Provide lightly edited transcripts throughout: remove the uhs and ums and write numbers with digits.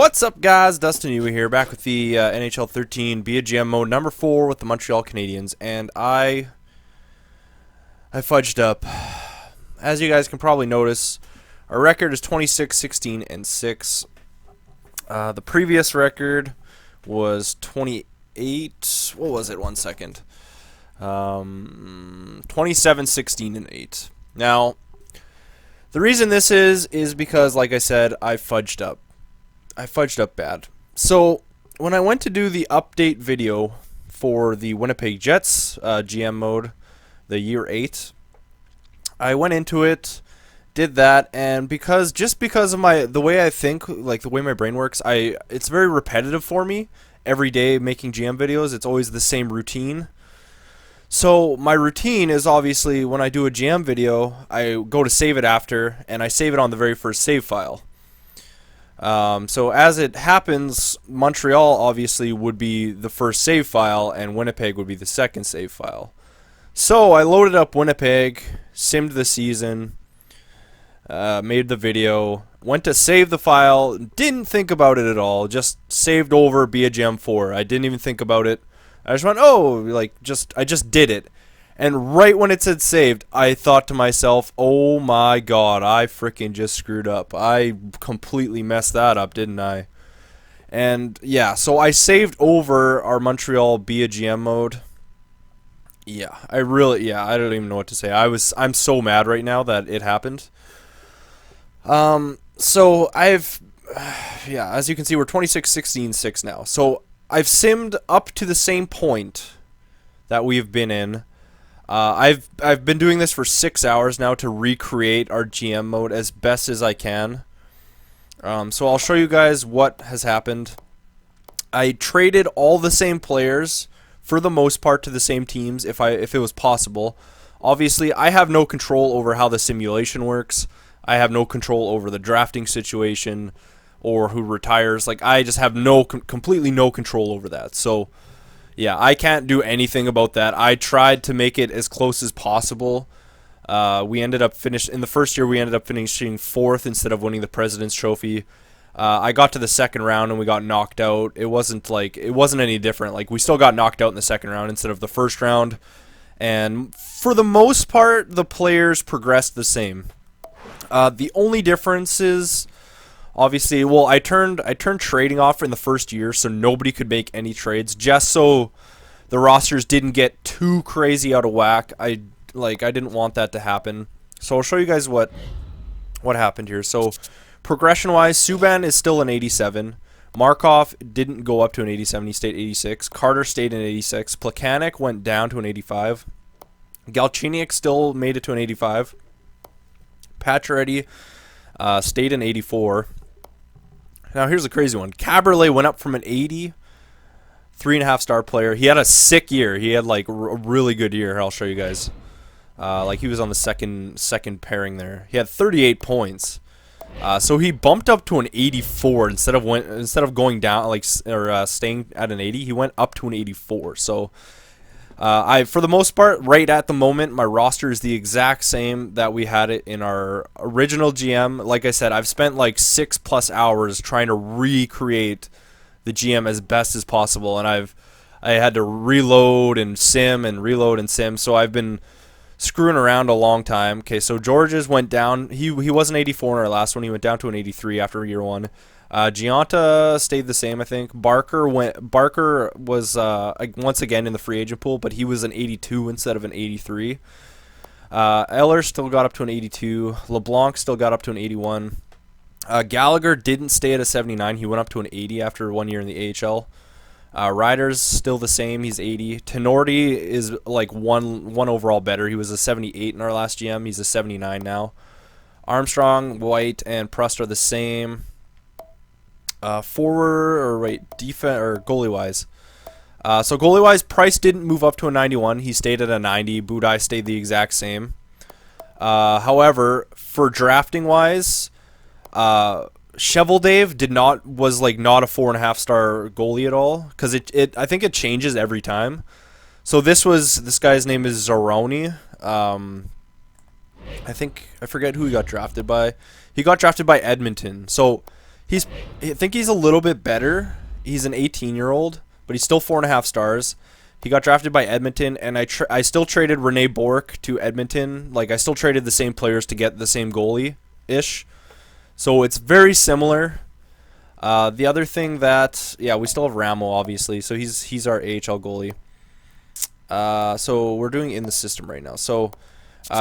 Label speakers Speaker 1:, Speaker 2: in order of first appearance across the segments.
Speaker 1: What's up, guys? Dustin Yewy here, back with the NHL 13 Be a GM mode number 4 with the Montreal Canadiens, and I fudged up. As you guys can probably notice, our record is 26-16-6. The previous record was 28. What was it? 1 second. 27-16-8. Now, the reason this is because, like I said, I fudged up. I fudged up bad. So when I went to do the update video for the Winnipeg Jets GM mode, the year 8, I went into it, did that, and because of the way I think, like the way my brain works, it's very repetitive for me. Every day making GM videos, it's always the same routine. So my routine is obviously when I do a GM video, I go to save it after, and I save it on the very first save file. So as it happens, Montreal obviously would be the first save file, and Winnipeg would be the second save file. So I loaded up Winnipeg, simmed the season, made the video, went to save the file, didn't think about it at all, just saved over Be a GM 4. I didn't even think about it. I just went, I just did it. And right when it said saved, I thought to myself, oh my god, I freaking just screwed up. I completely messed that up, didn't I? And yeah, so I saved over our Montreal Be a GM mode. Yeah, I don't even know what to say. I'm so mad right now that it happened. So as you can see, we're 26-16-6 now. So I've simmed up to the same point that we've been in. I've been doing this for 6 hours now to recreate our GM mode as best as I can. So I'll show you guys what has happened. I traded all the same players for the most part to the same teams if it was possible. Obviously, I have no control over how the simulation works. I have no control over the drafting situation or who retires. Like, I just have completely no control over that. So yeah, I can't do anything about that. I tried to make it as close as possible. We ended up in the first year. We ended up finishing 4th instead of winning the President's Trophy. I got to the second round and we got knocked out. It wasn't any different. Like, we still got knocked out in the second round instead of the first round. And for the most part, the players progressed the same. The only difference is, obviously, well, I turned trading off in the first year, so nobody could make any trades, just so the rosters didn't get too crazy out of whack. I didn't want that to happen. So I'll show you guys what happened here. So progression-wise, Subban is still an 87. Markov didn't go up to an 87. He stayed 86. Carter stayed an 86. Plekanec went down to an 85. Galchenyuk still made it to an 85. Pacioretty stayed an 84. Now here's the crazy one. Caberlet went up from an 80, 3.5-star player. He had a sick year. He had like a really good year. I'll show you guys. Like, he was on the second pairing there. He had 38 points. So he bumped up to an 84 instead of going down staying at an 80. He went up to an 84. So for the most part, right at the moment, my roster is the exact same that we had it in our original GM. Like I said, I've spent like 6+ hours trying to recreate the GM as best as possible, and I had to reload and sim and reload and sim. So I've been screwing around a long time. Okay, so Georges went down. He was an 84 in our last one. He went down to an 83 after year 1. Gianta stayed the same, I think. Barker was once again in the free agent pool, but he was an 82 instead of an 83. Eller still got up to an 82. LeBlanc still got up to an 81. Gallagher didn't stay at a 79. He went up to an 80 after 1 year in the AHL. Ryder's still the same. He's 80. Tenorti is like one overall better. He was a 78 in our last GM. He's a 79 now. Armstrong, White, and Prust are the same. Defense or goalie-wise. So goalie-wise, Price didn't move up to a 91. He stayed at a 90. Budai stayed the exact same. However, for drafting-wise, Cheveldave was not a 4.5-star goalie at all, because I think it changes every time. So this guy's name is Zaroni. I forget who he got drafted by. He got drafted by Edmonton. So I think he's a little bit better. He's an 18-year-old, but he's still 4.5 stars. He got drafted by Edmonton, and I still traded Rene Bourque to Edmonton. Like, I still traded the same players to get the same goalie-ish. So it's very similar. The other thing that, yeah, we still have Ramo, obviously. So he's our AHL goalie. So we're doing in the system right now. So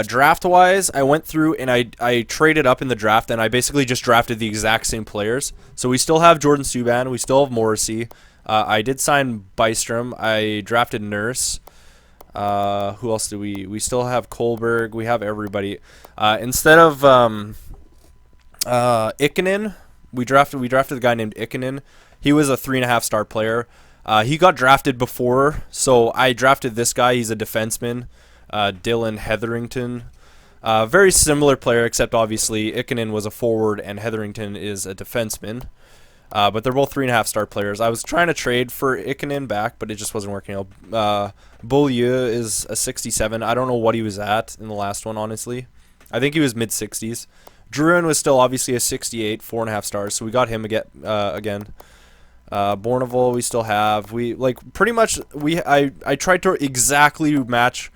Speaker 1: draft-wise, I went through and I traded up in the draft, and I basically just drafted the exact same players. So we still have Jordan Subban. We still have Morrissey. I did sign Bystrom. I drafted Nurse. Who else do we? We still have Kohlberg. We have everybody. Instead of Ikonen, we drafted a guy named Ikonen. He was a 3.5 star player. He got drafted before, so I drafted this guy. He's a defenseman, Dylan Hetherington. Very similar player, except obviously Ikonen was a forward and Hetherington is a defenseman. But they're both 3.5 star players. I was trying to trade for Ikonen back, but it just wasn't working out. Beaulieu is a 67. I don't know what he was at in the last one, honestly. I think he was mid-60s. Drouin was still obviously a 68, 4.5 stars, so we got him again. Bourneval we still have. We pretty much I tried to exactly match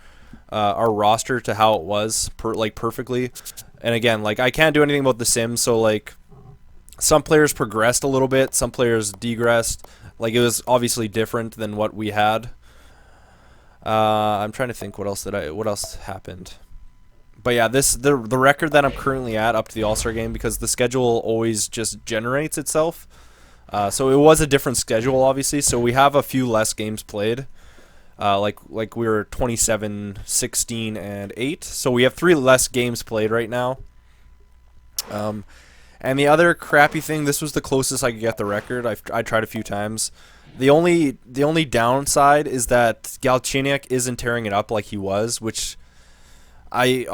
Speaker 1: our roster to how it was perfectly. And again, I can't do anything about the Sims, so some players progressed a little bit, some players degressed. It was obviously different than what we had. I'm trying to think what else happened. But yeah, the record that I'm currently at up to the All-Star game, because the schedule always just generates itself. So it was a different schedule, obviously. So we have a few less games played. We were 27, 16, and 8. So we have 3 less games played right now. And the other crappy thing, this was the closest I could get the record. I tried a few times. The only downside is that Galchenyuk isn't tearing it up like he was, which I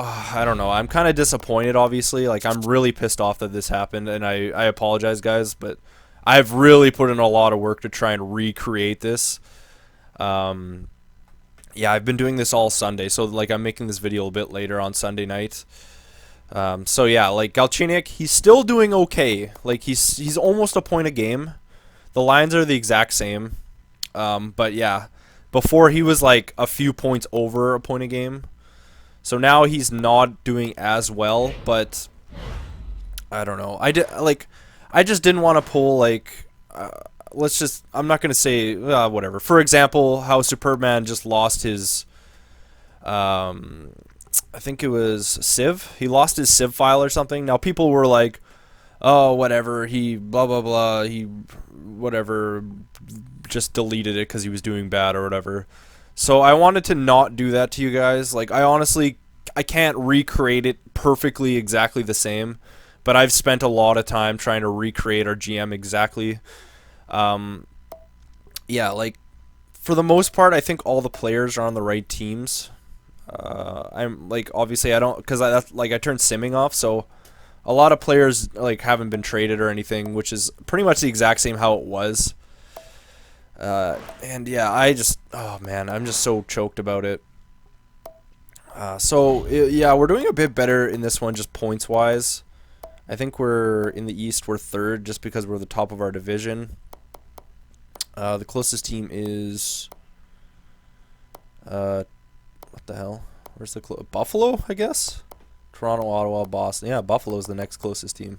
Speaker 1: don't know. I'm kind of disappointed, obviously. I'm really pissed off that this happened, and I apologize, guys, but I've really put in a lot of work to try and recreate this. Yeah, I've been doing this all Sunday, so I'm making this video a bit later on Sunday night. So yeah, Galchenyuk, he's still doing okay. He's almost a point a game. The lines are the exact same. But yeah, before he was a few points over a point a game. So now he's not doing as well, but I don't know. I just didn't want to pull I'm not going to say whatever. For example, how Superman just lost his I think it was Civ. He lost his Civ file or something. Now people were like, "Oh, whatever. He blah blah blah. He whatever just deleted it because he was doing bad or whatever." So I wanted to not do that to you guys. I can't recreate it perfectly exactly the same, but I've spent a lot of time trying to recreate our GM exactly. Yeah, for the most part, I think all the players are on the right teams. I'm obviously I don't, because I turned simming off, so a lot of players haven't been traded or anything, which is pretty much the exact same how it was. And yeah, oh man, I'm just so choked about it. Yeah, we're doing a bit better in this one, just points wise. I think we're in the East, we're 3rd just because we're the top of our division. The closest team is what the hell? Where's the Buffalo, I guess? Toronto, Ottawa, Boston. Yeah, Buffalo's the next closest team.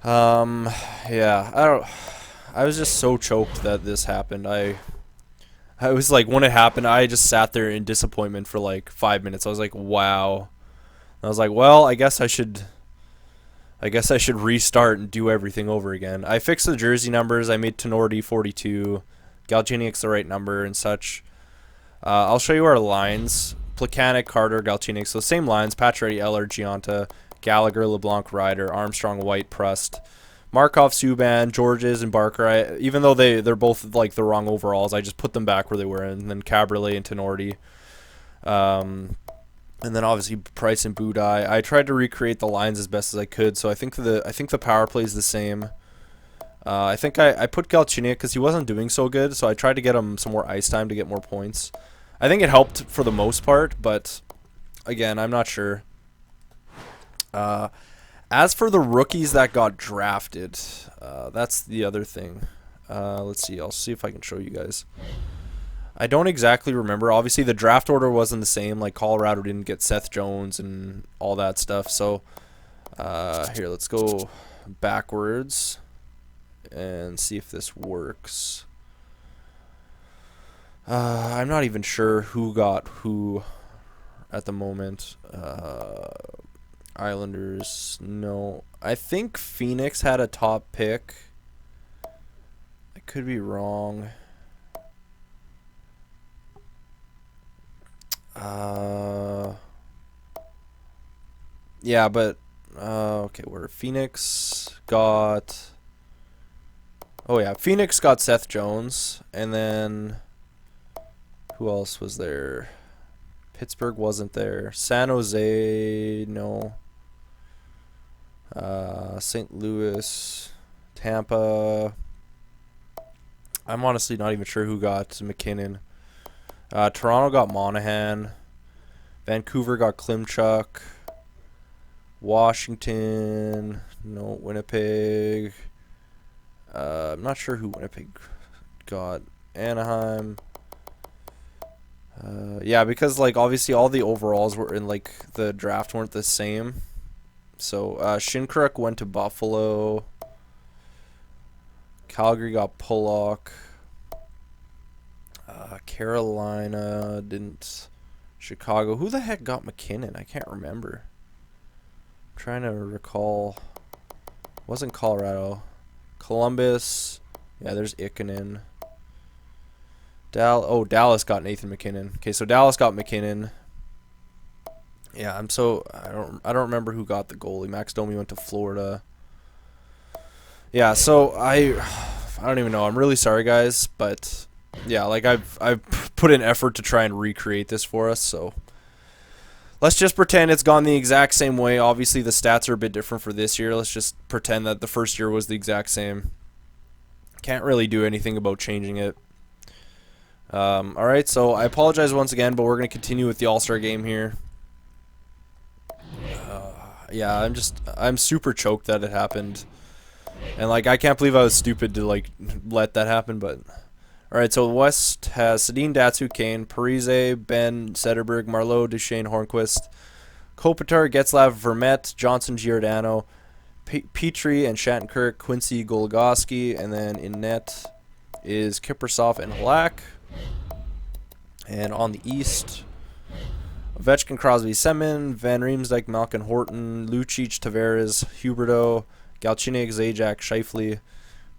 Speaker 1: Yeah, I was just so choked that this happened. I was when it happened, I just sat there in disappointment for 5 minutes. I was like, wow. I was like, well, I guess I should restart and do everything over again. I fixed the jersey numbers. I made Tenorti 42. Galchenyuk's the right number and such. I'll show you our lines. Plekanec, Carter, Galchenyuk. So same lines. Pacioretty, Eller, Giunta, Gallagher, LeBlanc, Ryder, Armstrong, White, Prust, Markov, Subban, Georges, and Barker. Even though they're both the wrong overalls, I just put them back where they were. And then Cabriolet and Tenorti. And then obviously Price and Budai. I tried to recreate the lines as best as I could. So I think the power play is the same. I think I put Galchenyuk because he wasn't doing so good, so I tried to get him some more ice time to get more points. I think it helped for the most part, but again, I'm not sure. As for the rookies that got drafted, that's the other thing. Let's see. I'll see if I can show you guys. I don't exactly remember. Obviously, the draft order wasn't the same. Like, Colorado didn't get Seth Jones and all that stuff. So, here, let's go backwards and see if this works. I'm not even sure who got who at the moment. Islanders, no. I think Phoenix had a top pick. I could be wrong. Yeah, but okay, where Phoenix got... Oh yeah, Phoenix got Seth Jones, and then who else was there? Pittsburgh wasn't there. San Jose, no. St. Louis, Tampa. I'm honestly not even sure who got McKinnon. Toronto got Monahan. Vancouver got Klimchuk. Washington, no. Winnipeg. I'm not sure who Winnipeg got. Anaheim. Yeah, because like obviously all the overalls were in like the draft weren't the same. So Shinkruk went to Buffalo. Calgary got Pollock. Carolina didn't. Chicago. Who the heck got McKinnon? I can't remember. I'm trying to recall. Wasn't Colorado. Columbus. Yeah, there's Ikonen. Dallas got Nathan McKinnon. Okay, so Dallas got McKinnon. Yeah, I don't remember who got the goalie. Max Domi went to Florida. Yeah, so I don't even know. I'm really sorry, guys, but yeah, like I've put in effort to try and recreate this for us, so let's just pretend it's gone the exact same way. Obviously, the stats are a bit different for this year. Let's just pretend that the first year was the exact same. Can't really do anything about changing it. Alright, so I apologize once again, but we're going to continue with the All-Star game here. Yeah, I'm super choked that it happened. And, like, I can't believe I was stupid to, like, let that happen, but... Alright, so the West has Sedin, Datsyuk, Kane, Parise, Ben, Sederberg, Marleau, Duchesne, Hornquist, Kopitar, Getzlav, Vermette, Johnson, Giordano, Petrie, and Shattenkirk, Quincy, Goligoski, and then in net is Kiprasov and Halak. And on the East, Ovechkin, Crosby, Semin, Van Riemsdyk, Malkin, Horton, Lucic, Tavares, Huberdeau, Galchenyuk, Zajac, Scheifele,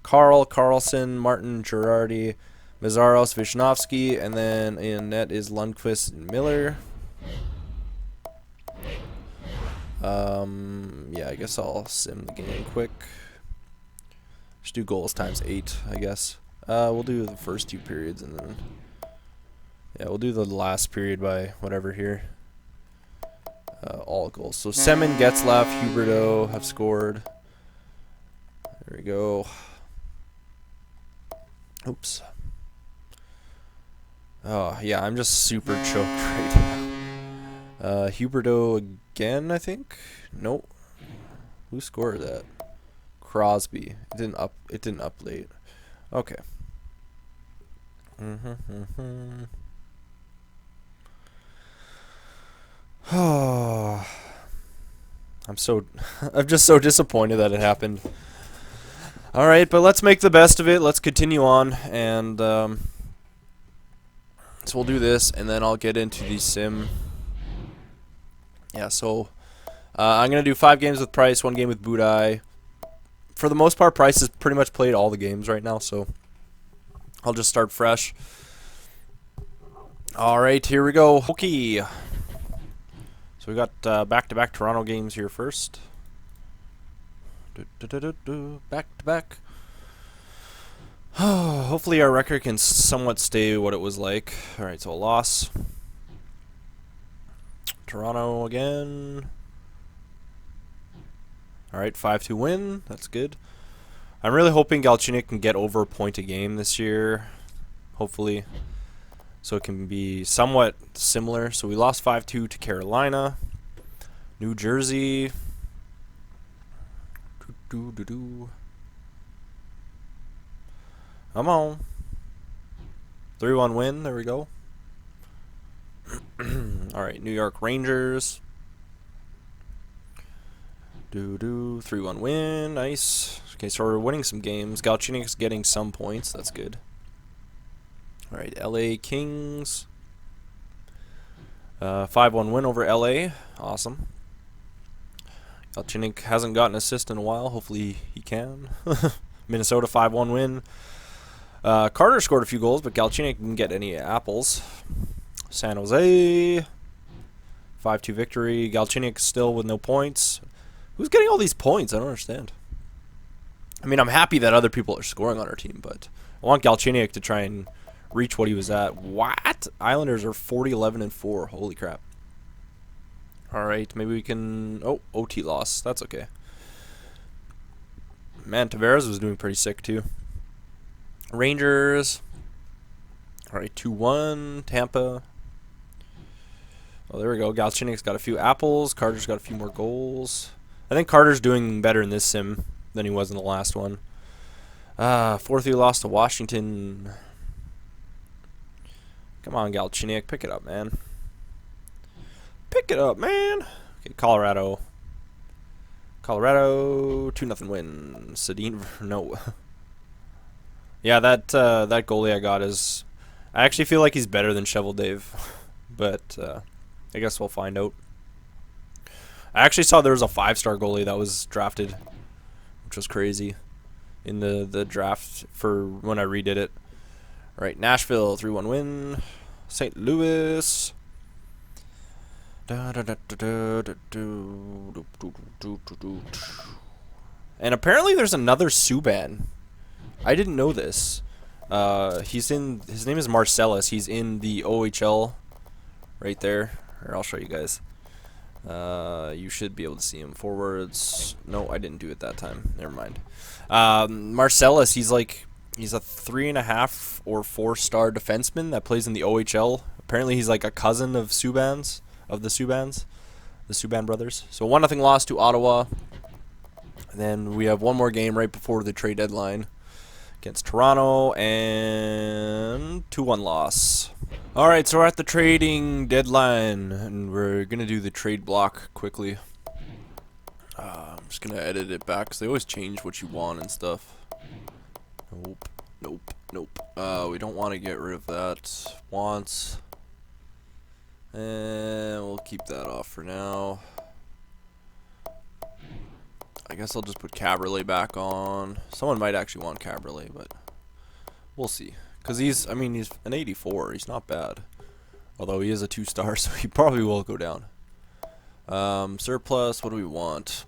Speaker 1: Carlson, Martin, Girardi, Mazaros, Vishnowsky, and then in net is Lundqvist and Miller. Yeah, I guess I'll sim the game quick. Just do goals times 8, I guess. We'll do the first 2 periods and then... Yeah, we'll do the last period by whatever here. All goals. So Semin, Getzlaff, Huberdeau have scored. There we go. Oops. Oh, yeah, I'm just super choked right now. Huberdeau again, I think? Nope. Who scored that? Crosby. It didn't up late. Okay. Oh, I'm just so disappointed that it happened. All right, but let's make the best of it. Let's continue on, and so we'll do this, and then I'll get into the sim. Yeah, so I'm gonna do 5 games with Price, 1 game with Budai. For the most part, Price has pretty much played all the games right now, so I'll just start fresh. All right, here we go. Okay. So we got back-to-back Toronto games here first. Back-to-back. Hopefully our record can somewhat stay what it was like. All right, so a loss. Toronto again. All right, 5-2 win. That's good. I'm really hoping Galchenyuk can get over a point a game this year. Hopefully. So it can be somewhat similar. So we lost 5-2 to Carolina. New Jersey. Do. Come on. 3-1 win. There we go. All right, New York Rangers. 3-1 win. Nice. Okay, so we're winning some games. Galchenyuk's getting some points. That's good. All right, LA Kings. 5-1 win over LA. Awesome. Galchenyuk hasn't gotten an assist in a while. Hopefully he can. Minnesota 5-1 win. Carter scored a few goals, but Galchenyuk didn't get any apples. San Jose 5-2 victory. Galchenyuk still with no points. Who's getting all these points? I don't understand. I mean, I'm happy that other people are scoring on our team, but I want Galchenyuk to try and reach what he was at. What? Islanders are 40-11-4. Holy crap. All right, maybe we can... Oh, OT loss. That's okay. Man, Tavares was doing pretty sick, too. Rangers. All right, 2-1. Tampa. Oh, there we go. Galchenyuk's got a few apples. Carter's got a few more goals. I think Carter's doing better in this sim than he was in the last one. 4-3 loss to Washington. Come on, Galchenyuk. Pick it up, man. Pick it up, man. Okay, Colorado. 2-0 win. Sedin, no. Yeah, that goalie I got is... I actually feel like he's better than Shovel Dave. But I guess we'll find out. I actually saw there was a 5-star goalie that was drafted, which was crazy, in the draft for when I redid it. All right, Nashville 3-1 win. St. Louis. And apparently there's another Subban. I didn't know this. His name is Marcellus. He's in the OHL right there. Here, I'll show you guys. You should be able to see him. Forwards. No, I didn't do it that time. Never mind. Marcellus, he's a 3.5 or 4-star defenseman that plays in the OHL. Apparently he's like a cousin of Subban's, the Subban brothers. So 1-0 loss to Ottawa. And then we have one more game right before the trade deadline against Toronto, and 2-1 loss. Alright, so we're at the trading deadline, and we're going to do the trade block quickly. I'm just going to edit it back, because they always change what you want and stuff. Nope. We don't want to get rid of that. Wants. And we'll keep that off for now. I guess I'll just put Cabriolet back on. Someone might actually want Cabriolet, but we'll see. Because he's an 84. He's not bad. Although he is a 2-star, so he probably will go down. Surplus, what do we want?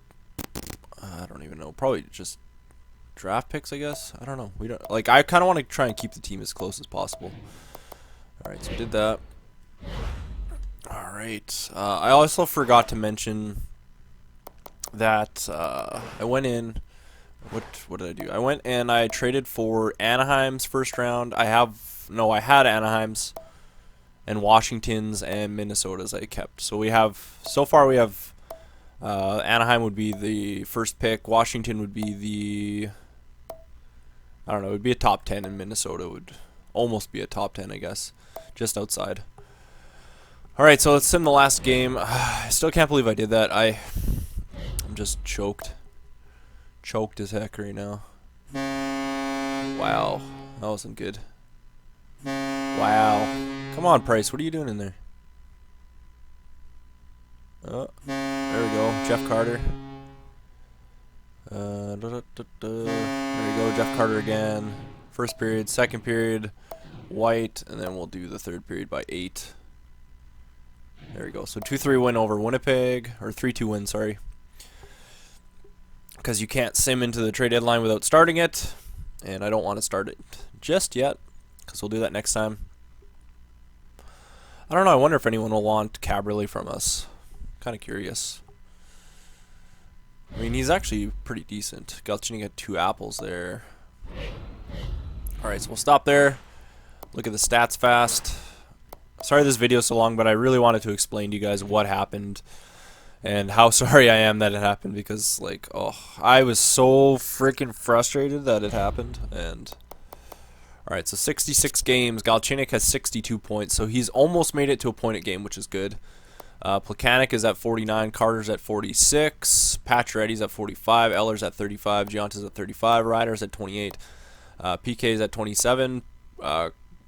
Speaker 1: I don't even know. Probably just draft picks, I guess. I don't know. We don't like. I kind of want to try and keep the team as close as possible. All right, so we did that. All right. I also forgot to mention that I went in. What did I do? I went and I traded for Anaheim's first round. I had Anaheim's and Washington's and Minnesota's I kept. So we have Anaheim would be the first pick. Washington would be the it would be a top 10, and Minnesota would almost be a top 10, I guess, just outside. All right, so let's sim the last game. I still can't believe I did that. I'm just choked as heck right now. Wow, that wasn't good. Wow, come on, Price, what are you doing in there? Oh, there we go, Jeff Carter. There we go, Jeff Carter again. First period, second period, White, and then we'll do the third period by 8. There we go. So 2-3 win over Winnipeg, or 3-2 win, sorry. Because you can't sim into the trade deadline without starting it, and I don't want to start it just yet, because we'll do that next time. I don't know. I wonder if anyone will want Cabriolet from us. Kind of curious. I mean, he's actually pretty decent. Galchenyuk got 2 apples there. All right, so we'll stop there. Look at the stats fast. Sorry this video is so long, but I really wanted to explain to you guys what happened and how sorry I am that it happened, because like, oh, I was so freaking frustrated that it happened. And all right, so 66 games. Galchenyuk has 62 points, so he's almost made it to a point a game, which is good. Plekanec is at 49, Carter's at 46, Pacioretty's at 45, Eller's at 35, Gianta's at 35, Ryder's at 28, PK's at 27,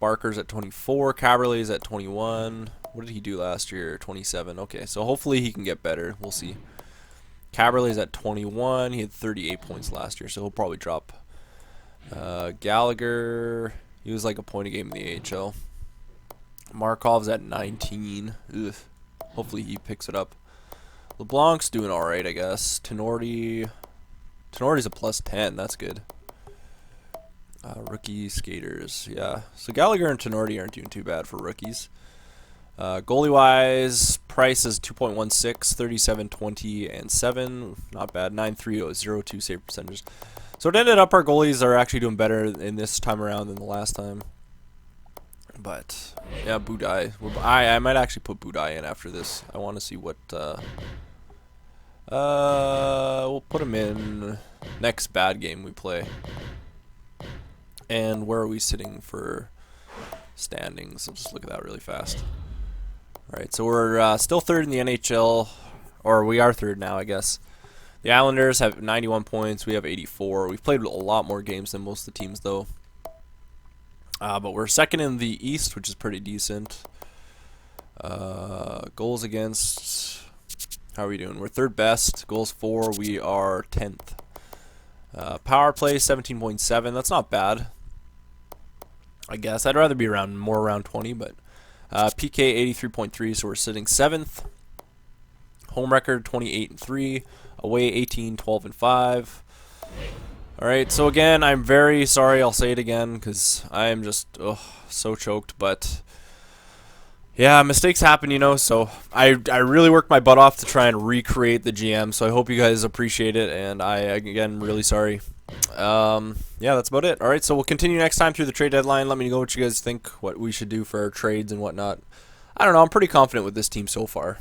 Speaker 1: Barker's at 24, Caberlet's at 21. What did he do last year? 27. Okay, so hopefully he can get better. We'll see. Caberlet's at 21. He had 38 points last year, so he'll probably drop. Gallagher, he was like a point a game in the AHL. Markov's at 19. Ugh. Hopefully he picks it up. LeBlanc's doing alright, I guess. Tenorti's a plus 10. That's good. Rookie skaters, yeah. So Gallagher and Tenorti aren't doing too bad for rookies. Goalie-wise, Price is 2.16, 37, 20, and 7. Not bad. 9.30, 02 save percentages. So it ended up our goalies are actually doing better in this time around than the last time. But yeah, Budai. I might actually put Budai in after this. I want to see what. We'll put him in next bad game we play. And where are we sitting for standings? I'll just look at that really fast. All right, so we're still third in the NHL, or we are third now, I guess. The Islanders have 91 points. We have 84. We've played a lot more games than most of the teams, though. But we're second in the East, which is pretty decent. Goals against, how are we doing? We're third best. Goals for, we are 10th. Power play, 17.7. That's not bad, I guess. I'd rather be more around 20, but PK 83.3, so we're sitting 7th. Home record 28-3. Away 18, 12, and 5. Alright, so again, I'm very sorry, I'll say it again, because I am just so choked, but yeah, mistakes happen, you know, so I really worked my butt off to try and recreate the GM, so I hope you guys appreciate it, and I, again, really sorry. Yeah, that's about it. Alright, so we'll continue next time through the trade deadline. Let me know what you guys think, what we should do for our trades and whatnot. I don't know, I'm pretty confident with this team so far.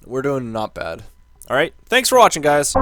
Speaker 1: We're doing not bad. Alright, thanks for watching, guys.